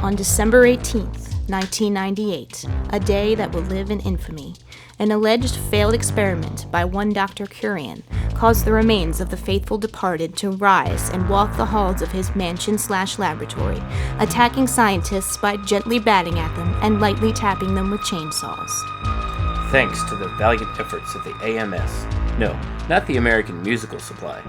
On December 18th, 1998, a day that will live in infamy, an alleged failed experiment by one Dr. Curian caused the remains of the faithful departed to rise and walk the halls of his mansion/laboratory, attacking scientists by gently batting at them and lightly tapping them with chainsaws. Thanks to the valiant efforts of the AMS, no, not the American Musical Supply,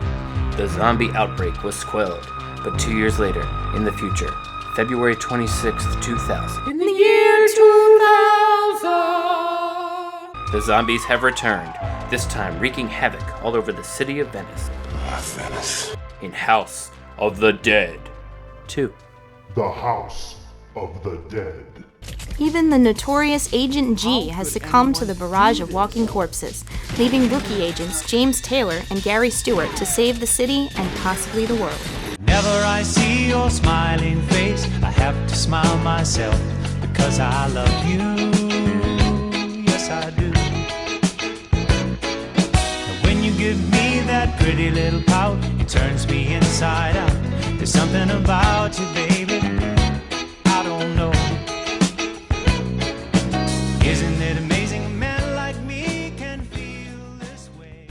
the zombie outbreak was quelled, but 2 years later, in the future, February 26th, 2000. In the year 2000! The zombies have returned, this time wreaking havoc all over the city of Venice. Venice. In House of the Dead 2. The House of the Dead. Even the notorious Agent G has succumbed to the barrage of walking corpses, leaving rookie agents James Taylor and Gary Stewart to save the city and possibly the world. Whenever I see your smiling face, I have to smile myself because I love you. Yes, I do. And when you give me that pretty little pout, it turns me inside out. There's something about you, baby, I don't know. Isn't it amazing a man like me can feel this way?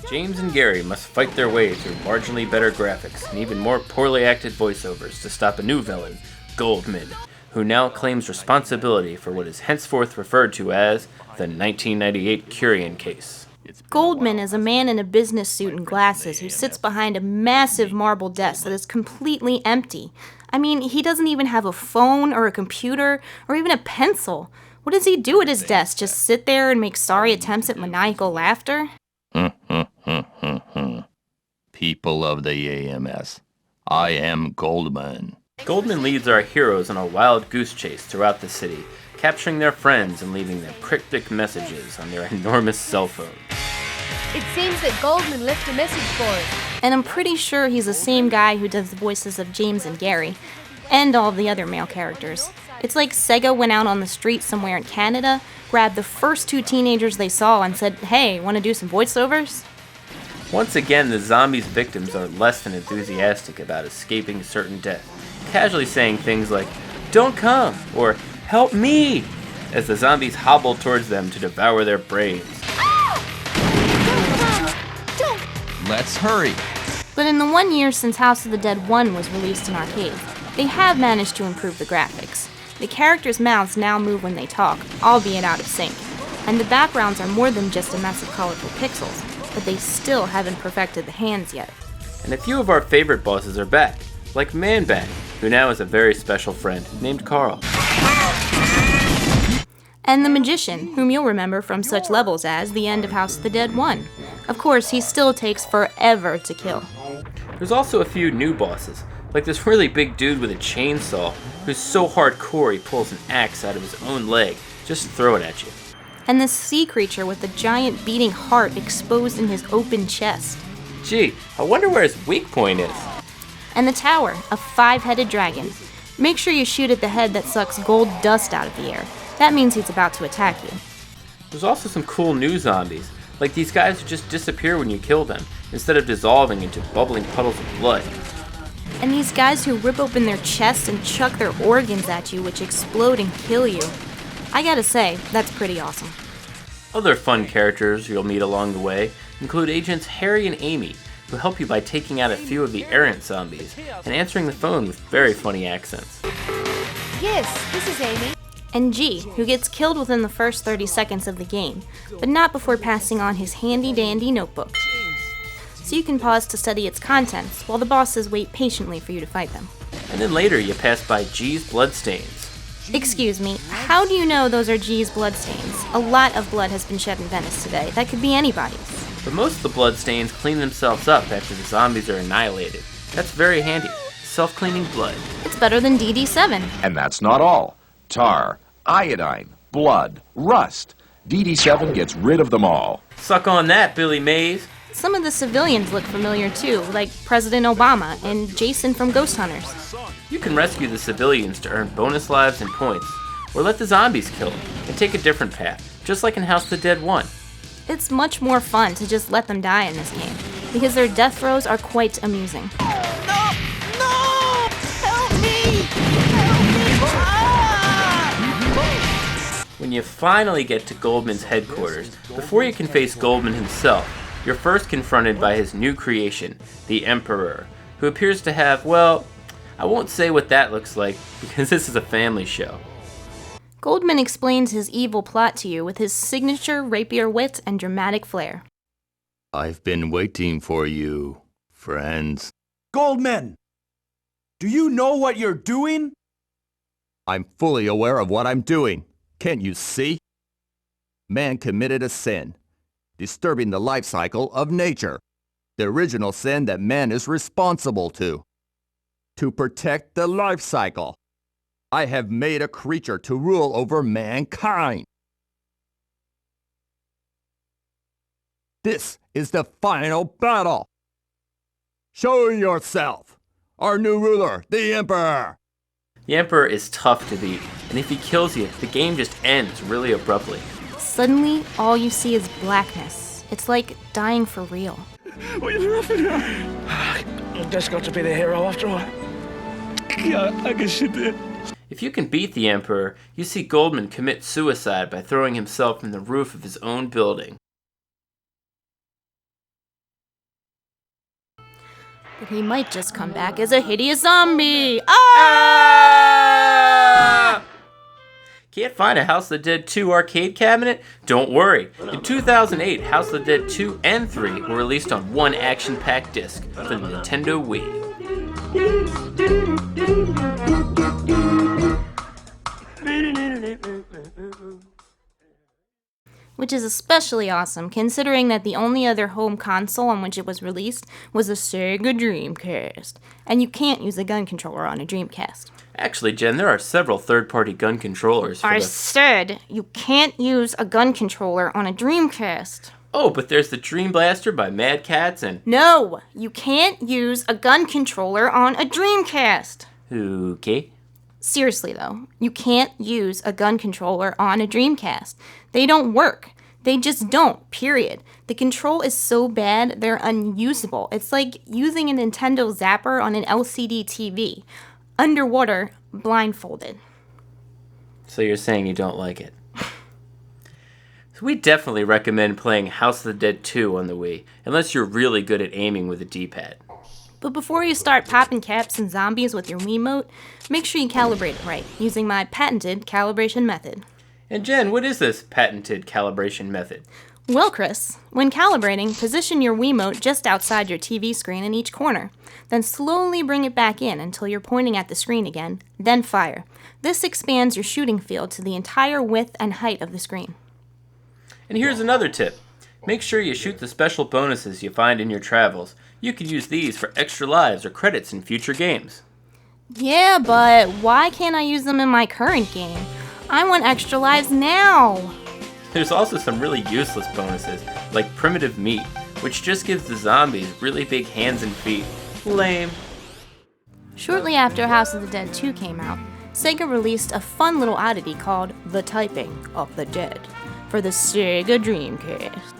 James and Gary must fight their way through marginally better graphics and even more poorly acted voiceovers to stop a new villain, Goldman, who now claims responsibility for what is henceforth referred to as the 1998 Curian case. Goldman is a man in a business suit and glasses who sits behind a massive marble desk that is completely empty. I mean, he doesn't even have a phone or a computer or even a pencil. What does he do at his desk? Just sit there and make sorry attempts at maniacal laughter? People of the AMS, I am Goldman. Goldman leads our heroes on a wild goose chase throughout the city, capturing their friends and leaving them cryptic messages on their enormous cell phone. It seems that Goldman left a message for us. And I'm pretty sure he's the same guy who does the voices of James and Gary, and all of the other male characters. It's like Sega went out on the street somewhere in Canada, grabbed the first two teenagers they saw and said, "Hey, want to do some voiceovers?" Once again, the zombies' victims are less than enthusiastic about escaping certain death, casually saying things like, "Don't come," or "Help me," as the zombies hobble towards them to devour their brains. Let's hurry. But in the 1 year since House of the Dead 1 was released in arcade, they have managed to improve the graphics. The characters' mouths now move when they talk, albeit out of sync, and the backgrounds are more than just a mess of colorful pixels, but they still haven't perfected the hands yet. And a few of our favorite bosses are back, like Man-Bat, who now has a very special friend named Carl. And the Magician, whom you'll remember from such levels as the end of House of the Dead 1. Of course, he still takes forever to kill. There's also a few new bosses, like this really big dude with a chainsaw, who's so hardcore he pulls an axe out of his own leg, just to throw it at you. And this sea creature with a giant beating heart exposed in his open chest. Gee, I wonder where his weak point is. And the tower, a 5-headed dragon. Make sure you shoot at the head that sucks gold dust out of the air. That means he's about to attack you. There's also some cool new zombies, like these guys who just disappear when you kill them, instead of dissolving into bubbling puddles of blood. And these guys who rip open their chests and chuck their organs at you, which explode and kill you. I gotta say, that's pretty awesome. Other fun characters you'll meet along the way include agents Harry and Amy, who help you by taking out a few of the errant zombies and answering the phone with very funny accents. Yes, this is Amy. And G, who gets killed within the first 30 seconds of the game, but not before passing on his handy-dandy notebook. So you can pause to study its contents, while the bosses wait patiently for you to fight them. And then later you pass by G's bloodstains. Excuse me, how do you know those are G's bloodstains? A lot of blood has been shed in Venice today. That could be anybody's. But most of the bloodstains clean themselves up after the zombies are annihilated. That's very handy. Self-cleaning blood. It's better than DD7. And that's not all. Tar, iodine, blood, rust. DD7 gets rid of them all. Suck on that, Billy Mays. Some of the civilians look familiar too, like President Obama and Jason from Ghost Hunters. You can rescue the civilians to earn bonus lives and points, or let the zombies kill them and take a different path, just like in House of the Dead 1. It's much more fun to just let them die in this game, because their death throes are quite amusing. No! Help me! Help me! when you finally get to Goldman's headquarters, before you can face Goldman himself, you're first confronted by his new creation, the Emperor, who appears to have, well, I won't say what that looks like, because this is a family show. Goldman explains his evil plot to you with his signature rapier wit and dramatic flair. I've been waiting for you, friends. Goldman! Do you know what you're doing? I'm fully aware of what I'm doing. Can't you see? Man committed a sin, disturbing the life cycle of nature. The original sin that man is responsible to protect the life cycle. I have made a creature to rule over mankind. This is the final battle. Show yourself, our new ruler, the Emperor. The Emperor is tough to beat, and if he kills you, the game just ends really abruptly. Suddenly, all you see is blackness. It's like dying for real. What are you laughing at? I've just got to be the hero after all. Yeah, I guess you did. If you can beat the Emperor, you see Goldman commit suicide by throwing himself from the roof of his own building. But he might just come back as a hideous zombie. Ah! Can't find a House of the Dead 2 arcade cabinet? Don't worry. In 2008, House of the Dead 2 and 3 were released on one action-packed disc for the Nintendo Wii. Which is especially awesome, considering that the only other home console on which it was released was a Sega Dreamcast. And you can't use a gun controller on a Dreamcast. Actually, Jen, there are several third-party gun controllers for I said you can't use a gun controller on a Dreamcast. Oh, but there's the Dream Blaster by Mad Catz and... No, you can't use a gun controller on a Dreamcast. Okay. Seriously, though, you can't use a gun controller on a Dreamcast. They don't work. They just don't, period. The control is so bad, they're unusable. It's like using a Nintendo Zapper on an LCD TV. Underwater, blindfolded. So you're saying you don't like it? So we definitely recommend playing House of the Dead 2 on the Wii, unless you're really good at aiming with a D-pad. But before you start popping caps and zombies with your Wiimote, make sure you calibrate it right, using my patented calibration method. And Jen, what is this patented calibration method? Well, Chris, when calibrating, position your Wiimote just outside your TV screen in each corner. Then slowly bring it back in until you're pointing at the screen again, then fire. This expands your shooting field to the entire width and height of the screen. And here's another tip. Make sure you shoot the special bonuses you find in your travels. You could use these for extra lives or credits in future games. Yeah, but why can't I use them in my current game? I want extra lives now! There's also some really useless bonuses, like primitive meat, which just gives the zombies really big hands and feet. Lame. Shortly after House of the Dead 2 came out, Sega released a fun little oddity called The Typing of the Dead for the Sega Dreamcast.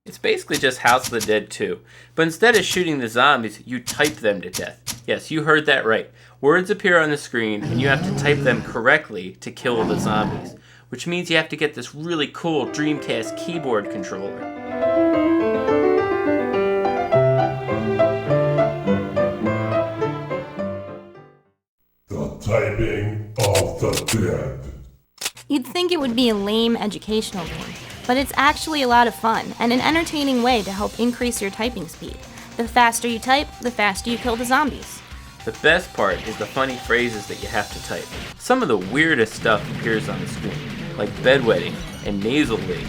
It's basically just House of the Dead 2, but instead of shooting the zombies, you type them to death. Yes, you heard that right. Words appear on the screen, and you have to type them correctly to kill the zombies, which means you have to get this really cool Dreamcast keyboard controller. The typing of the dead. You'd think it would be a lame educational game, but it's actually a lot of fun and an entertaining way to help increase your typing speed. The faster you type, the faster you kill the zombies. The best part is the funny phrases that you have to type. Some of the weirdest stuff appears on the screen, like bedwetting and nasal bleed.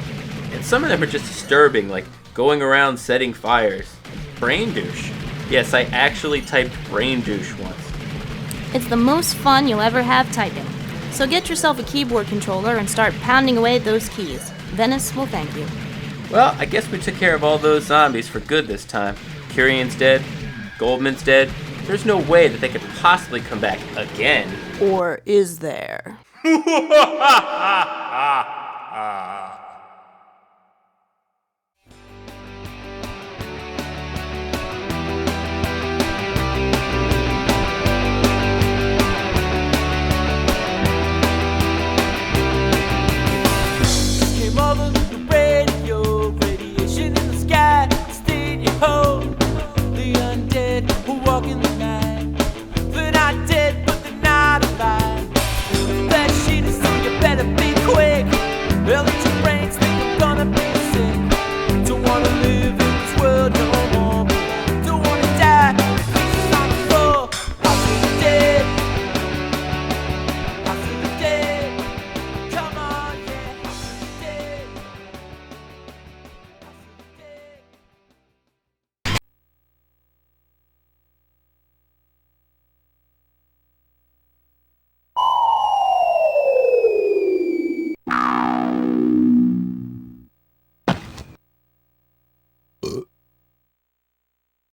And some of them are just disturbing, like going around setting fires. Brain douche. Yes, I actually typed brain douche once. It's the most fun you'll ever have typing. So get yourself a keyboard controller and start pounding away at those keys. Venice will thank you. Well, I guess we took care of all those zombies for good this time. Curion's dead. Goldman's dead. There's no way that they could possibly come back again. Or is there?